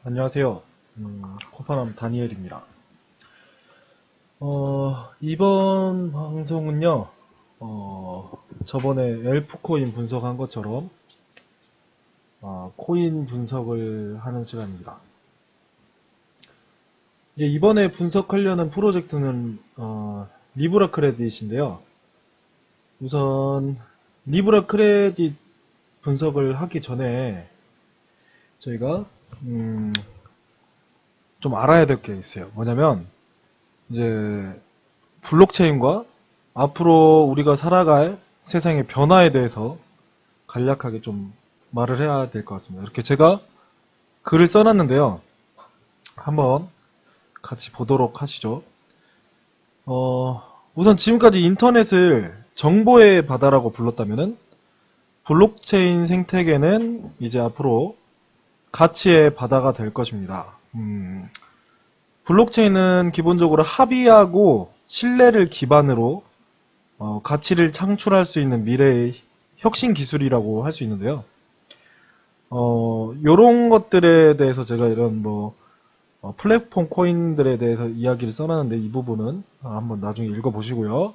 안녕하세요. 코파남 다니엘입니다. 이번 방송은요, 저번에 엘프코인 분석한 것처럼, 코인 분석을 하는 시간입니다. 이번에 분석하려는 프로젝트는, 리브라 크레딧인데요. 우선, 리브라 크레딧 분석을 하기 전에, 저희가, 좀 알아야 될 게 있어요. 뭐냐면, 이제 블록체인과 앞으로 우리가 살아갈 세상의 변화에 대해서 간략하게 좀 말을 해야 될 것 같습니다. 이렇게 제가 글을 써놨는데요. 한번 같이 보도록 하시죠. 우선 지금까지 인터넷을 정보의 바다라고 불렀다면은 블록체인 생태계는 이제 앞으로 가치의 바다가 될 것입니다. 블록체인은 기본적으로 합의하고 신뢰를 기반으로 가치를 창출할 수 있는 미래의 혁신 기술이라고 할 수 있는데요. 요런 것들에 대해서 제가 이런 플랫폼 코인들에 대해서 이야기를 써놨는데 이 부분은 한번 나중에 읽어보시고요.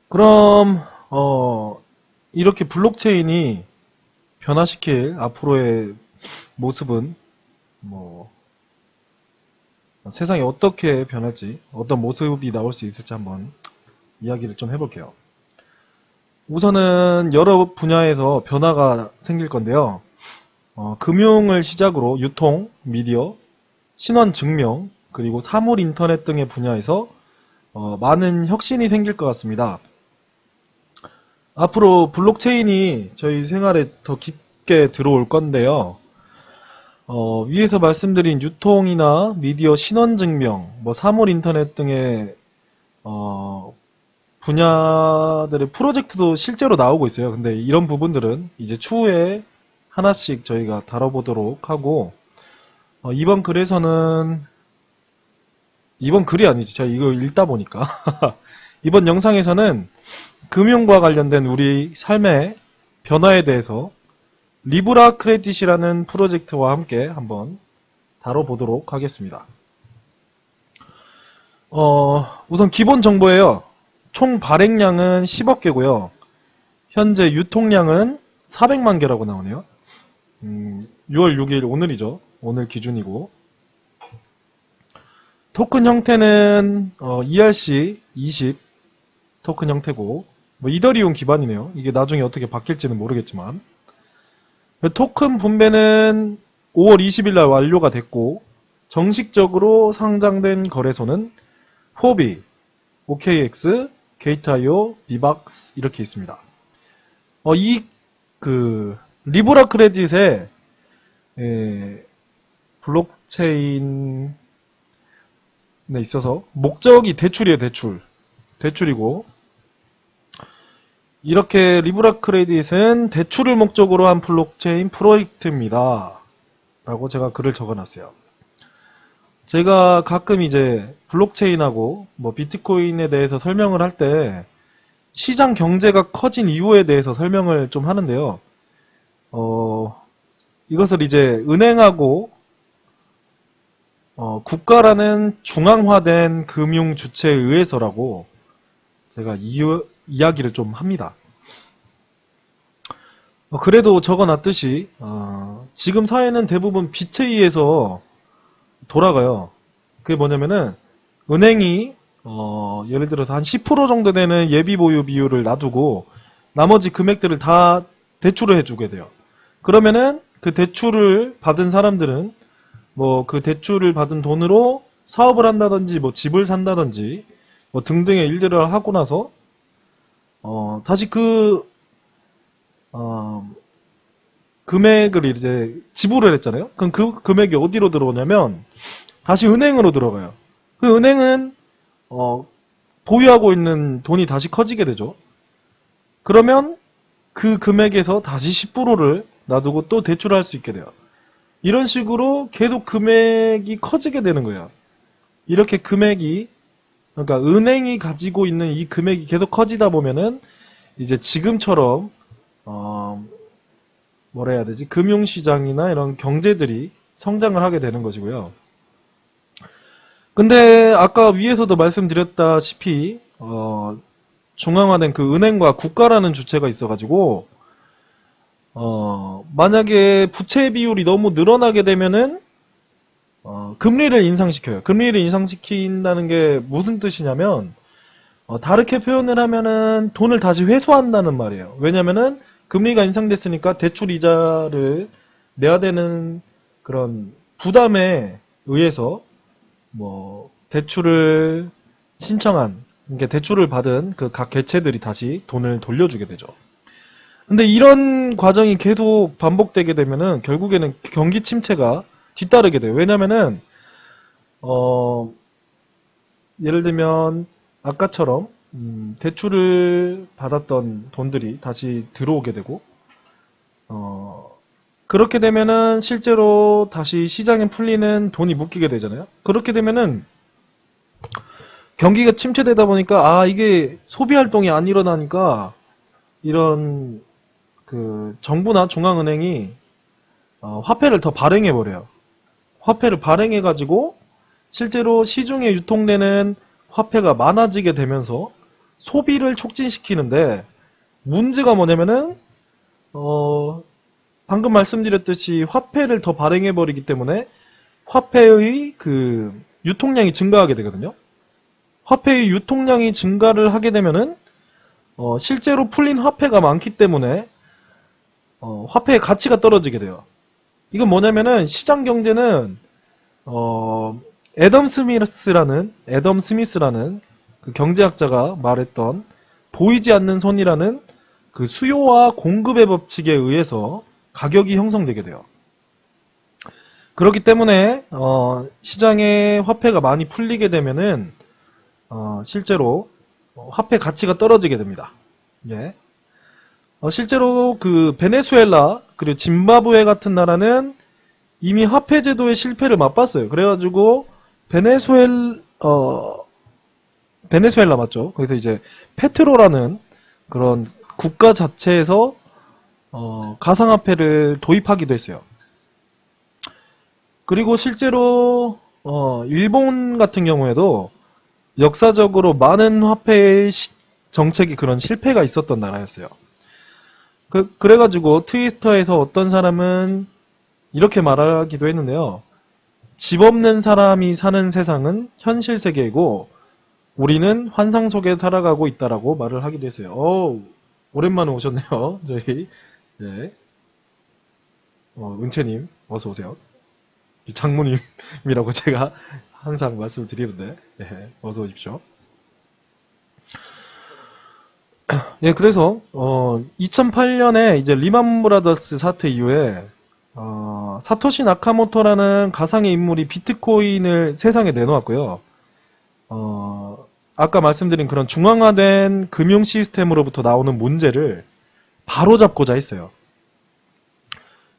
그럼 이렇게 블록체인이 변화시킬 앞으로의 모습은 세상이 어떻게 변할지, 어떤 모습이 나올 수 있을지 한번 이야기를 좀 해볼게요. 우선은 여러 분야에서 변화가 생길 건데요. 금융을 시작으로 유통, 미디어, 신원 증명, 그리고 사물 인터넷 등의 분야에서 많은 혁신이 생길 것 같습니다. 앞으로 블록체인이 저희 생활에 더 깊게 들어올 건데요. 위에서 말씀드린 유통이나 미디어 신원증명, 사물 인터넷 등의 분야들의 프로젝트도 실제로 나오고 있어요. 근데 이런 부분들은 이제 추후에 하나씩 저희가 다뤄보도록 하고, 이번 글에서는 이번 글이 아니지. 제가 이거 읽다 보니까 이번 영상에서는 금융과 관련된 우리 삶의 변화에 대해서 리브라 크레딧이라는 프로젝트와 함께 한번 다뤄보도록 하겠습니다. 우선 기본 정보예요. 총 발행량은 10억 개고요. 현재 유통량은 400만 개라고 나오네요. 6월 6일 오늘이죠. 오늘 기준이고. 토큰 형태는 ERC20 토큰 형태고, 이더리움 기반이네요. 이게 나중에 어떻게 바뀔지는 모르겠지만. 토큰 분배는 5월 20일 날 완료가 됐고, 정식적으로 상장된 거래소는 포비, OKX, 게이트.io, 비박스 이렇게 있습니다. 리브라 크레딧의 블록체인에 있어서 목적이 대출이에요, 대출이고, 이렇게 리브라 크레딧은 대출을 목적으로 한 블록체인 프로젝트입니다. 라고 제가 글을 적어놨어요. 제가 가끔 이제 블록체인하고 비트코인에 대해서 설명을 할 때 시장 경제가 커진 이유에 대해서 설명을 좀 하는데요. 이것을 이제 은행하고 국가라는 중앙화된 금융 주체에 의해서라고 제가 이야기를 좀 합니다. 그래도 적어놨듯이 지금 사회는 대부분 빚에 의해서 돌아가요. 그게 뭐냐면은 은행이 예를 들어서 한 10% 정도 되는 예비 보유 비율을 놔두고 나머지 금액들을 다 대출을 해주게 돼요. 그러면은 그 대출을 받은 사람들은 그 대출을 받은 돈으로 사업을 한다든지 집을 산다든지 등등의 일들을 하고 나서 다시 금액을 이제 지불을 했잖아요. 그럼 그 금액이 어디로 들어오냐면 다시 은행으로 들어가요. 그 은행은 보유하고 있는 돈이 다시 커지게 되죠. 그러면 그 금액에서 다시 10%를 놔두고 또 대출할 수 있게 돼요. 이런 식으로 계속 금액이 커지게 되는 거예요. 이렇게 그러니까 은행이 가지고 있는 이 금액이 계속 커지다 보면은 이제 지금처럼 뭐라 해야 되지? 금융시장이나 이런 경제들이 성장을 하게 되는 것이고요. 근데 아까 위에서도 말씀드렸다시피 중앙화된 그 은행과 국가라는 주체가 있어가지고 만약에 부채 비율이 너무 늘어나게 되면은 금리를 인상시켜요. 금리를 인상시킨다는 게 무슨 뜻이냐면 다르게 표현을 하면은 돈을 다시 회수한다는 말이에요. 왜냐면은 금리가 인상됐으니까 대출 이자를 내야 되는 그런 부담에 의해서 뭐 대출을 신청한, 그러니까 대출을 받은 그 각 개체들이 다시 돈을 돌려주게 되죠. 근데 이런 과정이 계속 반복되게 되면은 결국에는 경기 침체가 뒤따르게 돼요. 왜냐면은 예를 들면 아까처럼 대출을 받았던 돈들이 다시 들어오게 되고 그렇게 되면은 실제로 다시 시장에 풀리는 돈이 묶이게 되잖아요. 그렇게 되면은 경기가 침체되다 보니까 이게 소비 활동이 안 일어나니까 이런 그 정부나 중앙은행이 화폐를 더 발행해 버려요. 화폐를 발행해 가지고 실제로 시중에 유통되는 화폐가 많아지게 되면서 소비를 촉진시키는데 문제가 뭐냐면은 방금 말씀드렸듯이 화폐를 더 발행해 버리기 때문에 화폐의 그 유통량이 증가하게 되거든요. 화폐의 유통량이 증가를 하게 되면은 실제로 풀린 화폐가 많기 때문에 화폐의 가치가 떨어지게 돼요. 이건 뭐냐면은 시장 경제는 애덤 스미스라는 그 경제학자가 말했던 보이지 않는 손이라는 그 수요와 공급의 법칙에 의해서 가격이 형성되게 돼요. 그렇기 때문에 시장에 화폐가 많이 풀리게 되면은 실제로 화폐 가치가 떨어지게 됩니다. 예. 실제로 그 베네수엘라 그리고 짐바브웨 같은 나라는 이미 화폐 제도의 실패를 맛봤어요. 그래가지고 베네수엘라 맞죠? 거기서 이제 페트로라는 그런 국가 자체에서 가상화폐를 도입하기도 했어요. 그리고 실제로 일본 같은 경우에도 역사적으로 많은 화폐의 정책이 그런 실패가 있었던 나라였어요. 그래가지고 트위터에서 어떤 사람은 이렇게 말하기도 했는데요. 집 없는 사람이 사는 세상은 현실 세계이고 우리는 환상 속에 살아가고 있다라고 말을 하기도 했어요. 오랜만에 오셨네요. 저희 네. 은채님 어서 오세요. 장모님이라고 제가 항상 말씀을 드리는데 네, 어서 오십시오. 예, 그래서 2008년에 이제 리만 브라더스 사태 이후에 사토시 나카모토라는 가상의 인물이 비트코인을 세상에 내놓았고요. 아까 말씀드린 그런 중앙화된 금융 시스템으로부터 나오는 문제를 바로잡고자 했어요.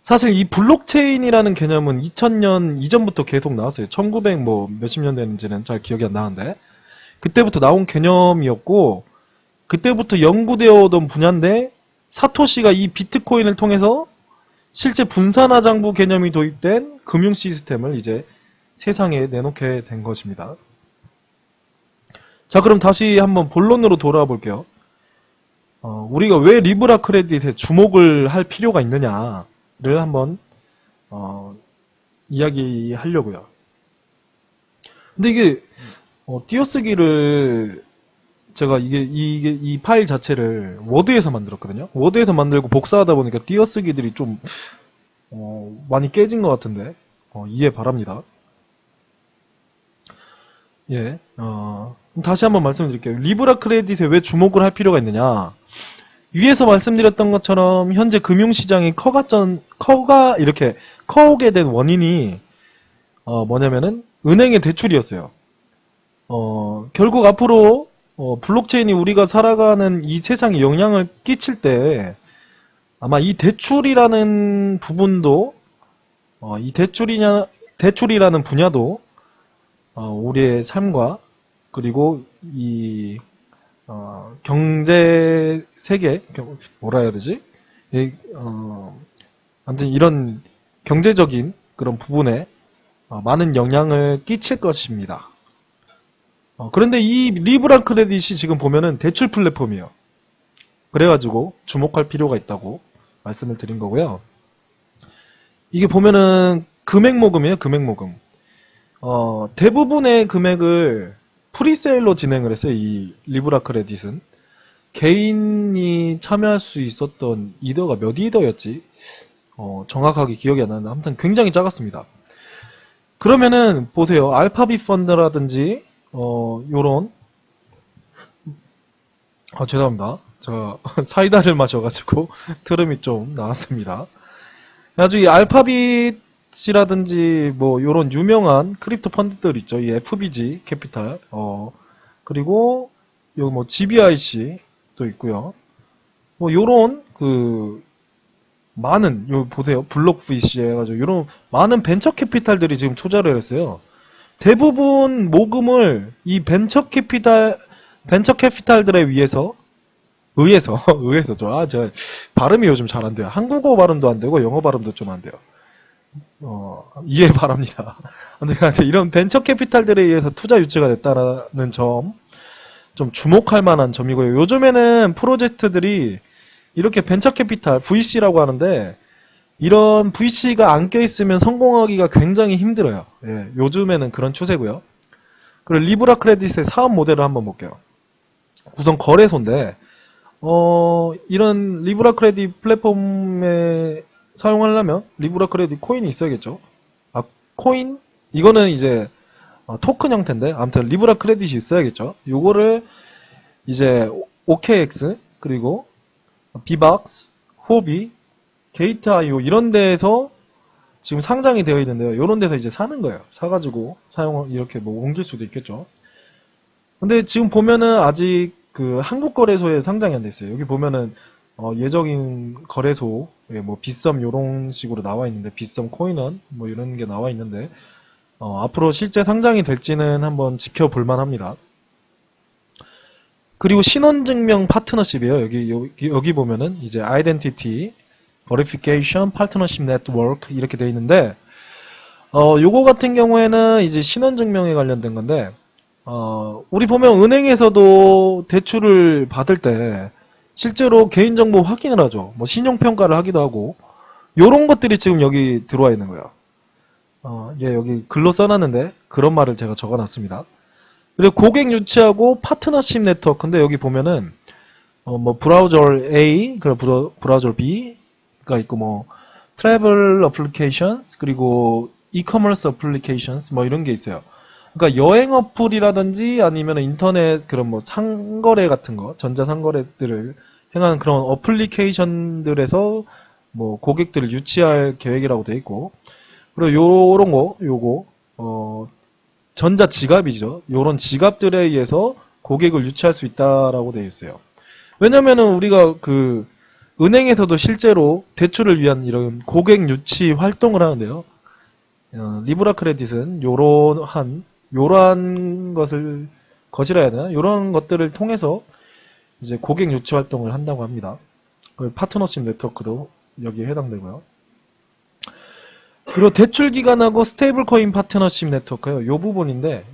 사실 이 블록체인이라는 개념은 2000년 이전부터 계속 나왔어요. 1900 뭐 몇십 년 되는지는 잘 기억이 안 나는데 그때부터 나온 개념이었고 그때부터 연구되어 오던 분야인데 사토시가 이 비트코인을 통해서 실제 분산화장부 개념이 도입된 금융 시스템을 이제 세상에 내놓게 된 것입니다. 자, 그럼 다시 한번 본론으로 돌아와 볼게요. 우리가 왜 리브라 크레딧에 주목을 할 필요가 있느냐를 한번 이야기하려고요. 근데 이게 띄어쓰기를 제가 이 파일 자체를 워드에서 만들었거든요. 워드에서 만들고 복사하다 보니까 띄어쓰기들이 좀 많이 깨진 것 같은데 이해 바랍니다. 예, 다시 한번 말씀드릴게요. 리브라 크레딧에 왜 주목을 할 필요가 있느냐? 위에서 말씀드렸던 것처럼 현재 금융시장이 이렇게 커오게 된 원인이 뭐냐면은 은행의 대출이었어요. 결국 앞으로 블록체인이 우리가 살아가는 이 세상에 영향을 끼칠 때 아마 이 대출이라는 부분도 이 대출이라는 분야도 우리의 삶과 그리고 이 경제 세계 뭐라 해야 되지? 아무튼 이런 경제적인 그런 부분에 많은 영향을 끼칠 것입니다. 그런데 이 리브라 크레딧이 지금 보면은 대출 플랫폼이에요. 그래가지고 주목할 필요가 있다고 말씀을 드린 거고요. 이게 보면은 금액 모금이에요. 금액 모금. 대부분의 금액을 프리세일로 진행을 했어요. 이 리브라 크레딧은. 개인이 참여할 수 있었던 이더가 몇 이더였지? 정확하게 기억이 안 나는데 아무튼 굉장히 작았습니다. 그러면은 보세요. 알파비 펀드라든지 요런 죄송합니다. 저 사이다를 마셔가지고 트름이 좀 나왔습니다. 아주 이 알파빗이라든지 뭐 요런 유명한 크립토 펀드들 있죠. 이 FBG 캐피탈 그리고 요 뭐 GBIC 또 있고요. 뭐 요런 그 많은 요 보세요. 블록 VC 해가지고 요런 많은 벤처 캐피탈들이 지금 투자를 했어요. 대부분 모금을 이 벤처 캐피탈들에 의해서 저 발음이 요즘 잘 안 돼요. 한국어 발음도 안 되고 영어 발음도 좀 안 돼요. 이해 바랍니다. 아무튼 이런 벤처 캐피탈들에 의해서 투자 유치가 됐다는 점 좀 주목할 만한 점이고요. 요즘에는 프로젝트들이 이렇게 벤처 캐피탈 VC라고 하는데 이런 VC가 안 껴있으면 성공하기가 굉장히 힘들어요. 예, 요즘에는 그런 추세고요. 그리고 리브라 크레딧의 사업 모델을 한번 볼게요. 우선 거래소인데 이런 리브라 크레딧 플랫폼에 사용하려면 리브라 크레딧 코인이 있어야겠죠. 코인? 이거는 이제 토큰 형태인데 아무튼 리브라 크레딧이 있어야겠죠. 요거를 이제 OKX 그리고 비박스, 후오비, 게이트.io 이런 데에서 지금 상장이 되어 있는데요. 이런 데서 이제 사는 거예요. 사가지고 이렇게 뭐 옮길 수도 있겠죠. 근데 지금 보면은 아직 그 한국 거래소에 상장이 안 돼 있어요. 여기 보면은 예적인 거래소, 뭐 빗썸 요런 식으로 나와 있는데 빗썸 코인원 뭐 이런 게 나와 있는데 앞으로 실제 상장이 될지는 한번 지켜볼 만합니다. 그리고 신원증명 파트너십이에요. 여기 보면은 이제 아이덴티티 버리피케이션 파트너십 네트워크 이렇게 되어 있는데 요거 같은 경우에는 이제 신원증명에 관련된 건데 우리 보면 은행에서도 대출을 받을 때 실제로 개인정보 확인을 하죠. 뭐 신용평가를 하기도 하고 요런 것들이 지금 여기 들어와 있는 거예요. 여기 글로 써놨는데 그런 말을 제가 적어놨습니다. 그리고 고객 유치하고 파트너십 네트워크인데 여기 보면은 뭐 브라우저 A, 그리고 브라우저 B가 있고 뭐 트래블 어플리케이션스 그리고 이커머스 어플리케이션스 뭐 이런 게 있어요. 그러니까 여행 어플이라든지 아니면 인터넷 그런 뭐 상거래 같은 거, 전자 상거래들을 행하는 그런 어플리케이션들에서 뭐 고객들을 유치할 계획이라고 되어 있고 그리고 요거 전자 지갑이죠. 요런 지갑들에 의해서 고객을 유치할 수 있다라고 되어 있어요. 왜냐면은 우리가 그 은행에서도 실제로 대출을 위한 이런 고객 유치 활동을 하는데요. 리브라 크레딧은 요러한 것을 거절해야 되나? 요런 것들을 통해서 이제 고객 유치 활동을 한다고 합니다. 파트너십 네트워크도 여기에 해당되고요. 그리고 대출 기간하고 스테이블 코인 파트너십 네트워크요. 요 부분인데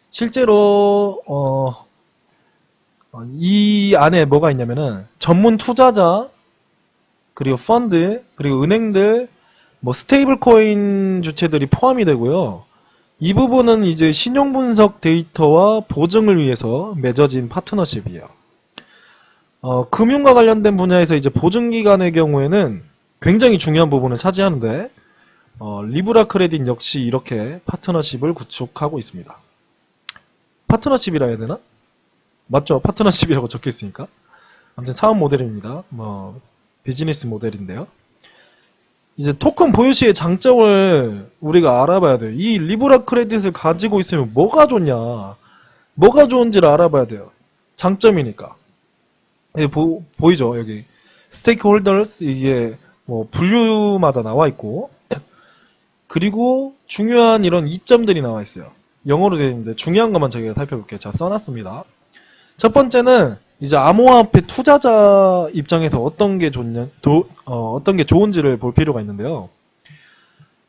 실제로 이 안에 뭐가 있냐면은 전문 투자자 그리고 펀드 그리고 은행들 뭐 스테이블 코인 주체들이 포함이 되고요. 이 부분은 이제 신용 분석 데이터와 보증을 위해서 맺어진 파트너십이에요. 금융과 관련된 분야에서 이제 보증기관의 경우에는 굉장히 중요한 부분을 차지하는데 리브라 크레딧 역시 이렇게 파트너십을 구축하고 있습니다. 파트너십이라 해야 되나? 맞죠? 파트너십이라고 적혀 있으니까. 아무튼 사업 모델입니다. 뭐 비즈니스 모델인데요. 이제 토큰 보유 시의 장점을 우리가 알아봐야 돼요. 이 리브라 크레딧을 가지고 있으면 뭐가 좋냐? 뭐가 좋은지를 알아봐야 돼요. 장점이니까. 보이죠? 여기 스테이크홀더스 이게 뭐 분류마다 나와 있고 그리고 중요한 이런 이점들이 나와 있어요. 영어로 되어 있는데 중요한 것만 저희가 살펴볼게요. 자, 써놨습니다. 첫 번째는 이제 암호화폐 투자자 입장에서 어떤 게 좋냐, 어떤 게 좋은지를 볼 필요가 있는데요.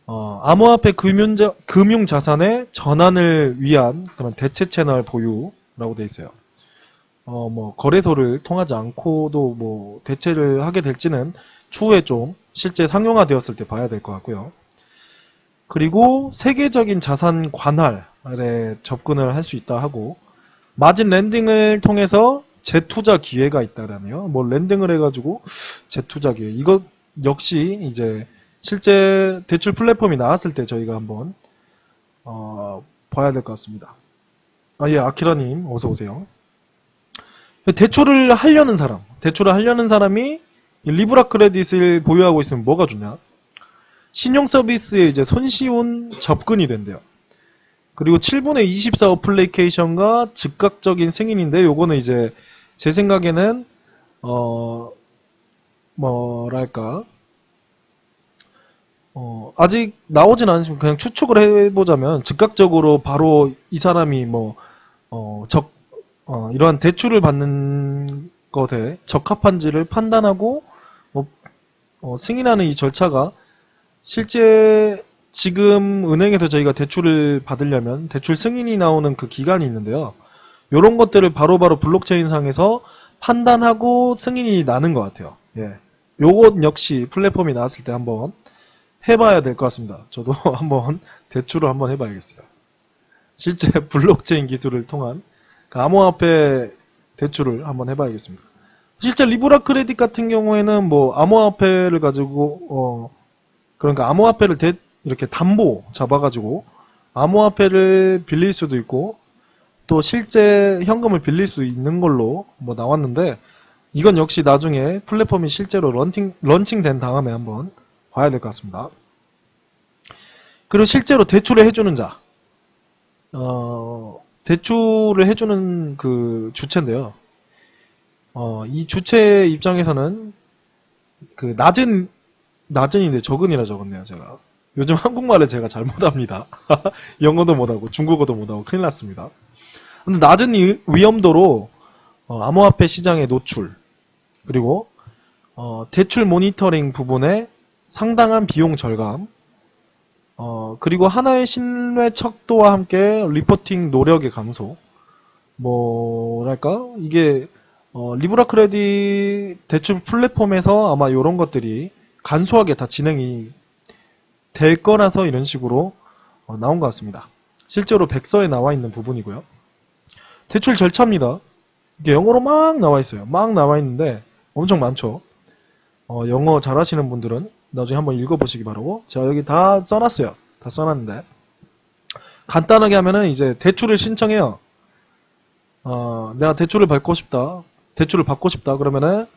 암호화폐 금융 자산의 전환을 위한 그런 대체 채널 보유라고 되어 있어요. 뭐 거래소를 통하지 않고도 뭐 대체를 하게 될지는 추후에 좀 실제 상용화되었을 때 봐야 될 것 같고요. 그리고 세계적인 자산 관할에 접근을 할 수 있다 하고, 마진 랜딩을 통해서 재투자 기회가 있다라네요. 뭐 랜딩을 해가지고 재투자 기회, 이거 역시 이제 실제 대출 플랫폼이 나왔을 때 저희가 한번 봐야 될 것 같습니다. 예, 아키라님 어서 오세요. 대출을 하려는 사람이 리브라 크레딧을 보유하고 있으면 뭐가 좋냐? 신용 서비스에 이제 손쉬운 접근이 된대요. 그리고 7분의 24 어플리케이션과 즉각적인 승인인데, 요거는 이제 제 생각에는 뭐랄까, 아직 나오진 않으시면 그냥 추측을 해보자면, 즉각적으로 바로 이 사람이 이러한 대출을 받는 것에 적합한지를 판단하고 승인하는 이 절차가, 실제 지금 은행에서 저희가 대출을 받으려면 대출 승인이 나오는 그 기간이 있는데요. 이런 것들을 바로바로 블록체인 상에서 판단하고 승인이 나는 것 같아요. 예. 요것 역시 플랫폼이 나왔을 때 한번 해봐야 될 것 같습니다. 저도 한번 대출을 한번 해봐야겠어요. 실제 블록체인 기술을 통한 암호화폐 대출을 한번 해봐야겠습니다. 실제 리브라 크레딧 같은 경우에는 뭐 암호화폐를 가지고 그러니까 암호화폐를 이렇게 담보 잡아가지고 암호화폐를 빌릴 수도 있고, 또 실제 현금을 빌릴 수 있는 걸로 뭐 나왔는데, 이건 역시 나중에 플랫폼이 실제로 런칭된 다음에 한번 봐야 될 것 같습니다. 그리고 실제로 대출을 해주는 자, 대출을 해주는 그 주체인데요. 이 주체 입장에서는 그 낮은인데 적은이라 적었네요, 제가. 요즘 한국말을 제가 잘 못합니다. 영어도 못하고 중국어도 못하고 큰일 났습니다. 근데 낮은 위험도로 암호화폐 시장의 노출, 그리고 대출 모니터링 부분에 상당한 비용 절감, 그리고 하나의 신뢰 척도와 함께 리포팅 노력의 감소, 뭐랄까, 이게 리브라 크레딧 대출 플랫폼에서 아마 이런 것들이 간소하게 다 진행이 될 거라서 이런 식으로 나온 것 같습니다. 실제로 백서에 나와 있는 부분이고요. 대출 절차입니다. 이게 영어로 막 나와 있어요. 막 나와 있는데 엄청 많죠. 영어 잘하시는 분들은 나중에 한번 읽어보시기 바라고, 제가 여기 다 써놨어요. 다 써놨는데, 간단하게 하면은 이제 대출을 신청해요. 내가 대출을 받고 싶다. 그러면은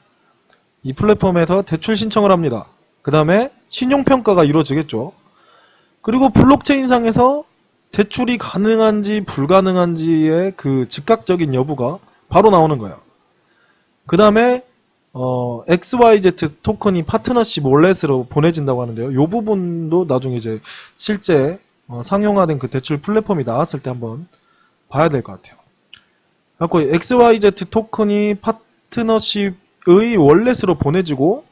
이 플랫폼에서 대출 신청을 합니다. 그 다음에 신용평가가 이루어지겠죠. 그리고 블록체인상에서 대출이 가능한지 불가능한지의 그 즉각적인 여부가 바로 나오는 거예요. 그 다음에 XYZ 토큰이 파트너십 월렛으로 보내진다고 하는데요. 이 부분도 나중에 이제 실제 상용화된 그 대출 플랫폼이 나왔을 때 한번 봐야 될 것 같아요. 그래서 XYZ 토큰이 파트너십의 월렛으로 보내지고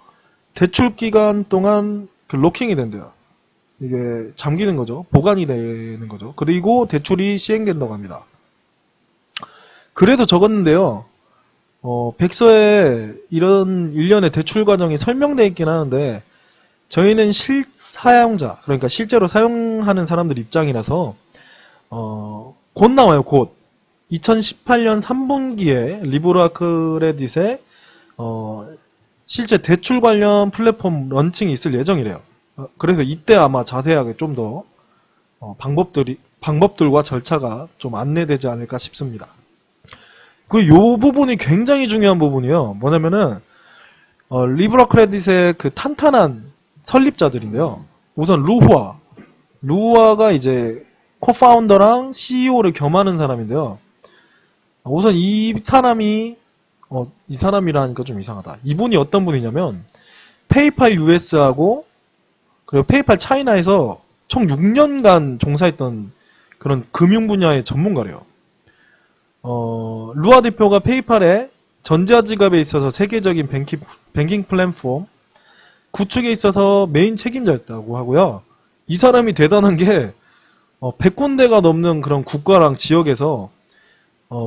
대출 기간 동안 그 로킹이 된대요. 이게 잠기는 거죠. 보관이 되는 거죠. 그리고 대출이 시행된다고 합니다. 그래도 적었는데요. 백서에 이런 일련의 대출 과정이 설명되어 있긴 하는데, 저희는 실사용자, 그러니까 실제로 사용하는 사람들 입장이라서 곧 나와요. 곧 2018년 3분기에 리브라 크레딧에 실제 대출 관련 플랫폼 런칭이 있을 예정이래요. 그래서 이때 아마 자세하게 좀 더 방법들과 절차가 좀 안내되지 않을까 싶습니다. 그리고 이 부분이 굉장히 중요한 부분이에요. 뭐냐면은 리브라 크레딧의 그 탄탄한 설립자들인데요. 우선 루후아가 이제 코파운더랑 CEO를 겸하는 사람인데요. 우선 이 사람이 이 사람이라니까 좀 이상하다. 이분이 어떤 분이냐면 페이팔 US하고 그리고 페이팔 차이나에서 총 6년간 종사했던 그런 금융 분야의 전문가래요. 루아 대표가 페이팔에 전자 지갑에 있어서 세계적인 뱅킹 플랫폼 구축에 있어서 메인 책임자였다고 하고요. 이 사람이 대단한 게 100군데가 넘는 그런 국가랑 지역에서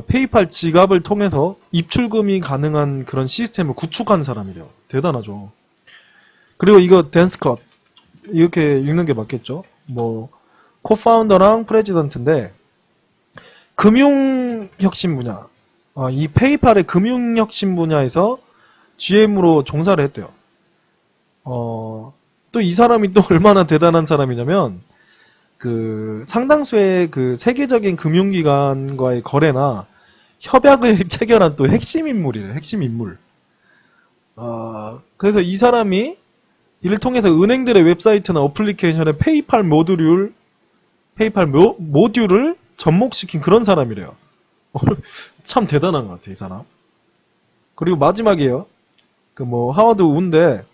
페이팔 지갑을 통해서 입출금이 가능한 그런 시스템을 구축한 사람이래요. 대단하죠. 그리고 이거 댄스컷 이렇게 읽는 게 맞겠죠. 뭐 코파운더랑 프레지던트인데 금융혁신 분야, 이 페이팔의 금융혁신 분야에서 GM으로 종사를 했대요. 또 이 사람이 또 얼마나 대단한 사람이냐면 그 상당수의 그 세계적인 금융기관과의 거래나 협약을 체결한 또 핵심 인물이래요. 핵심 인물. 그래서 이 사람이 이를 통해서 은행들의 웹사이트나 어플리케이션에 페이팔 모듈을 접목시킨 그런 사람이래요. 참 대단한 것 같아, 이 사람. 그리고 마지막이에요. 그 뭐 하워드 우인데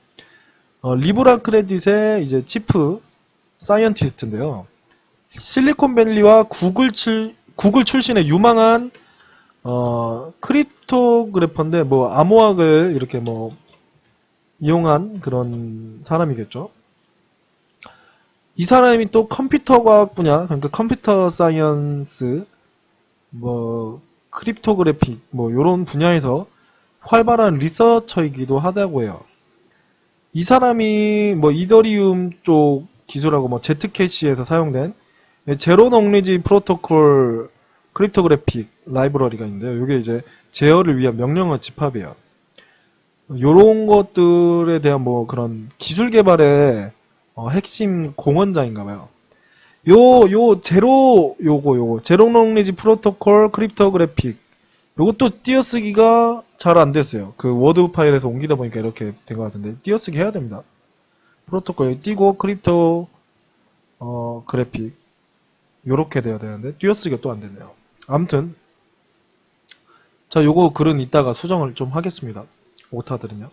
리브라 크레딧의 이제 치프 사이언티스트인데요. 실리콘밸리와 구글 출신의 유망한 크립토그래퍼인데 뭐 암호학을 이렇게 뭐 이용한 그런 사람이겠죠. 이 사람이 또 컴퓨터 과학 분야, 그러니까 컴퓨터 사이언스, 뭐 크립토그래픽, 뭐 이런 분야에서 활발한 리서처이기도 하다고 해요. 이 사람이 뭐 이더리움 쪽 기술하고 뭐 제트캐시에서 사용된 제로 넉리지 프로토콜 크립토그래픽 라이브러리가 있는데요. 이게 이제 제어를 위한 명령어 집합이에요. 요런 것들에 대한 뭐 그런 기술 개발의 핵심 공헌자인가봐요. 제로 넉리지 프로토콜 크립토그래픽 요것도 띄어쓰기가 잘 안 됐어요. 그 워드 파일에서 옮기다 보니까 이렇게 된 것 같은데 띄어쓰기 해야 됩니다. 프로토콜 띄고 크립토 그래픽 요렇게 돼야 되는데 띄어쓰기가 또 안 되네요. 아무튼 자 요거 글은 이따가 수정을 좀 하겠습니다. 오타 들으면.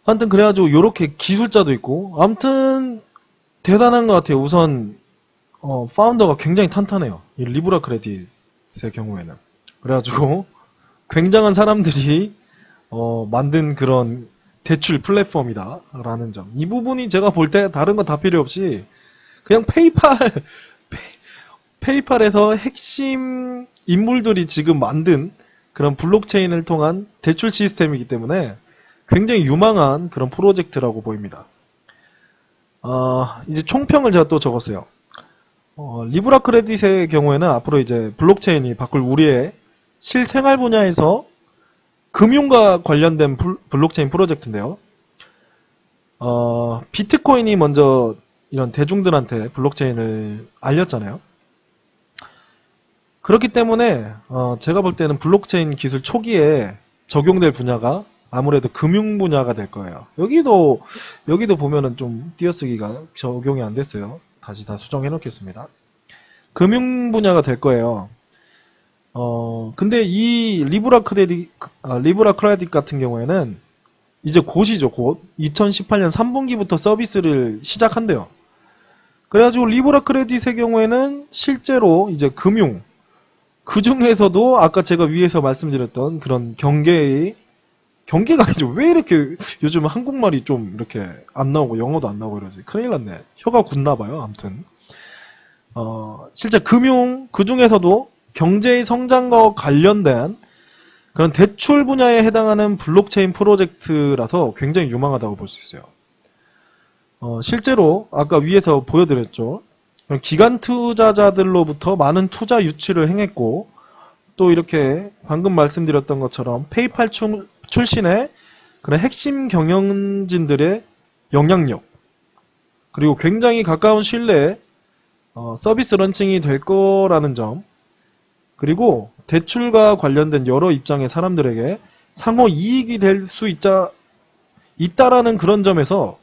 아무튼 그래가지고 요렇게 기술자도 있고 아무튼 대단한 것 같아요. 우선 파운더가 굉장히 탄탄해요. 이 리브라 크레딧의 경우에는. 그래가지고 굉장한 사람들이 만든 그런 대출 플랫폼이다 라는 점. 이 부분이 제가 볼 때 다른 거 다 필요 없이 그냥 페이팔에서 핵심 인물들이 지금 만든 그런 블록체인을 통한 대출 시스템이기 때문에 굉장히 유망한 그런 프로젝트라고 보입니다. 이제 총평을 제가 또 적었어요. 리브라 크레딧의 경우에는 앞으로 이제 블록체인이 바꿀 우리의 실생활 분야에서 금융과 관련된 블록체인 프로젝트인데요. 비트코인이 먼저 이런 대중들한테 블록체인을 알렸잖아요. 그렇기 때문에 제가 볼 때는 블록체인 기술 초기에 적용될 분야가 아무래도 금융 분야가 될 거예요. 여기도 보면은 좀 띄어쓰기가 적용이 안 됐어요. 다시 다 수정해 놓겠습니다. 금융 분야가 될 거예요. 근데 이 리브라 크레딧 같은 경우에는 이제 곧이죠, 곧. 2018년 3분기부터 서비스를 시작한대요. 그래가지고 리브라 크레딧의 경우에는 실제로 이제 금융, 그 중에서도 아까 제가 위에서 말씀드렸던 그런 경계가 아니죠. 왜 이렇게 요즘 한국말이 좀 이렇게 안 나오고 영어도 안 나오고 이러지? 큰일 났네. 혀가 굳나봐요. 아무튼. 실제 금융, 그 중에서도 경제의 성장과 관련된 그런 대출 분야에 해당하는 블록체인 프로젝트라서 굉장히 유망하다고 볼 수 있어요. 실제로 아까 위에서 보여드렸죠. 기관 투자자들로부터 많은 투자 유치를 행했고 또 이렇게 방금 말씀드렸던 것처럼 페이팔 출신의 그런 핵심 경영진들의 영향력 그리고 굉장히 가까운 신뢰에 서비스 런칭이 될 거라는 점 그리고 대출과 관련된 여러 입장의 사람들에게 상호 이익이 될 수 있다라는 그런 점에서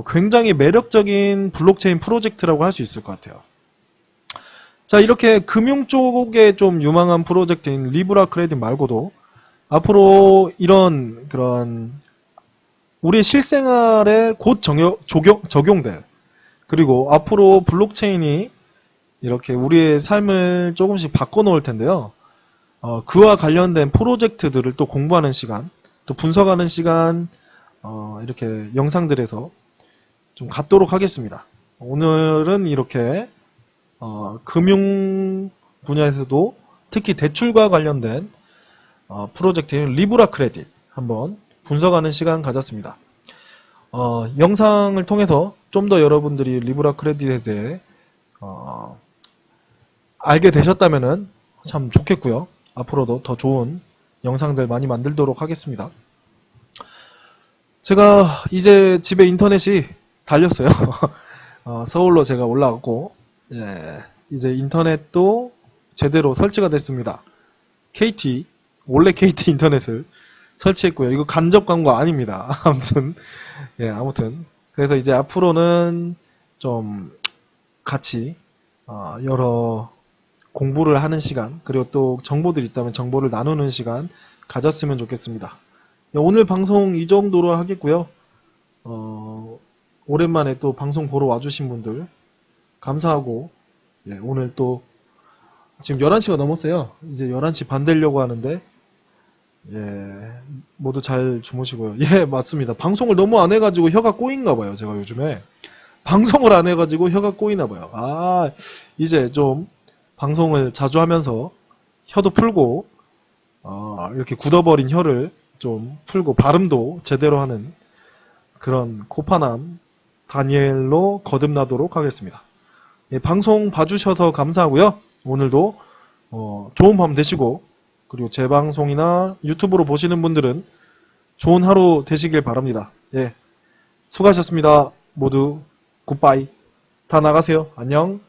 굉장히 매력적인 블록체인 프로젝트라고 할 수 있을 것 같아요. 자, 이렇게 금융 쪽에 좀 유망한 프로젝트인 리브라 크레딧 말고도 앞으로 이런 그런 우리의 실생활에 곧 적용될 그리고 앞으로 블록체인이 이렇게 우리의 삶을 조금씩 바꿔놓을 텐데요. 그와 관련된 프로젝트들을 또 공부하는 시간, 또 분석하는 시간, 이렇게 영상들에서 좀 갖도록 하겠습니다. 오늘은 이렇게 금융 분야에서도 특히 대출과 관련된 프로젝트인 리브라 크레딧 한번 분석하는 시간 가졌습니다. 영상을 통해서 좀 더 여러분들이 리브라 크레딧에 대해 알게 되셨다면 참 좋겠고요. 앞으로도 더 좋은 영상들 많이 만들도록 하겠습니다. 제가 이제 집에 인터넷이 달렸어요. 서울로 제가 올라왔고, 이제 인터넷도 제대로 설치가 됐습니다. KT, 원래 KT 인터넷을 설치했고요. 이거 간접 광고 아닙니다. 아무튼. 그래서 이제 앞으로는 좀 같이, 여러 공부를 하는 시간, 그리고 또 정보들이 있다면 정보를 나누는 시간 가졌으면 좋겠습니다. 오늘 방송 이 정도로 하겠고요. 오랜만에 또 방송 보러 와주신 분들 감사하고, 오늘 또 지금 11시가 넘었어요. 이제 11시 반 되려고 하는데, 모두 잘 주무시고요. 맞습니다. 방송을 너무 안 해가지고 혀가 꼬인가 봐요. 제가 요즘에 방송을 안 해가지고 혀가 꼬이나 봐요. 이제 좀 방송을 자주 하면서 혀도 풀고, 이렇게 굳어버린 혀를 좀 풀고 발음도 제대로 하는 그런 고파남 다니엘로 거듭나도록 하겠습니다. 방송 봐주셔서 감사하고요. 오늘도 좋은 밤 되시고, 그리고 제 방송이나 유튜브로 보시는 분들은 좋은 하루 되시길 바랍니다. 수고하셨습니다. 모두 굿바이. 다 나가세요. 안녕.